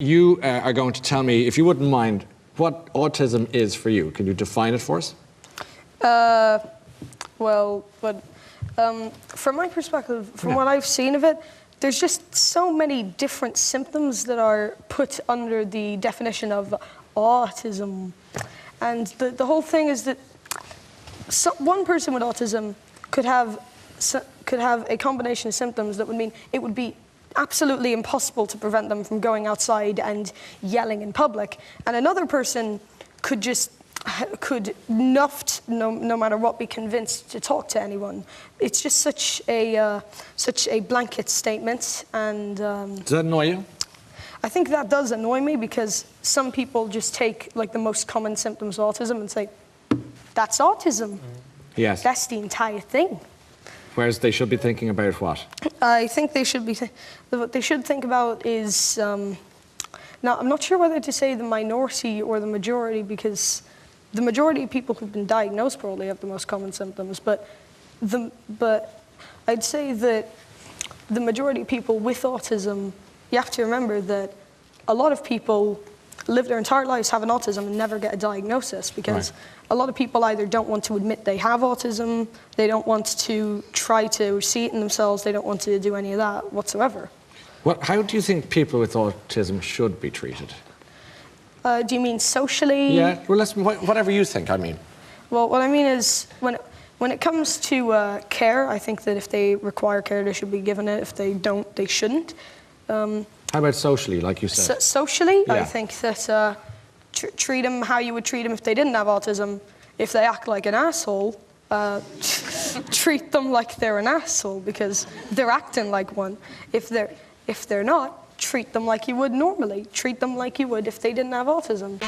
You are going to tell me, if you wouldn't mind, what autism is for you. Can you define it for us? From my perspective, from what I've seen of it, there's just so many different symptoms that are put under the definition of autism. And the whole thing is that one person with autism could have a combination of symptoms that would mean it would be absolutely impossible to prevent them from going outside and yelling in public. And another person could not, no matter what, be convinced to talk to anyone. It's just such a blanket statement. And does that annoy you? I think that does annoy me, because some people just take like the most common symptoms of autism and say, that's autism. Yes. That's the entire thing. Whereas they should be thinking about what? I think they should be. What they should think about is. Now, I'm not sure whether to say the minority or the majority, because the majority of people who've been diagnosed probably have the most common symptoms. But I'd say that the majority of people with autism, you have to remember that a lot of people live their entire lives having autism and never get a diagnosis, because a lot of people either don't want to admit they have autism, they don't want to try to see it in themselves, they don't want to do any of that whatsoever. How do you think people with autism should be treated? Do you mean socially? Yeah, well, whatever you think, I mean. Well, what I mean is, when it comes to care, I think that if they require care, they should be given it. If they don't, they shouldn't. How about socially, like you said? Socially, yeah. I think that treat them how you would treat them if they didn't have autism. If they act like an asshole, treat them like they're an asshole because they're acting like one. If they're not, treat them like you would normally. Treat them like you would if they didn't have autism.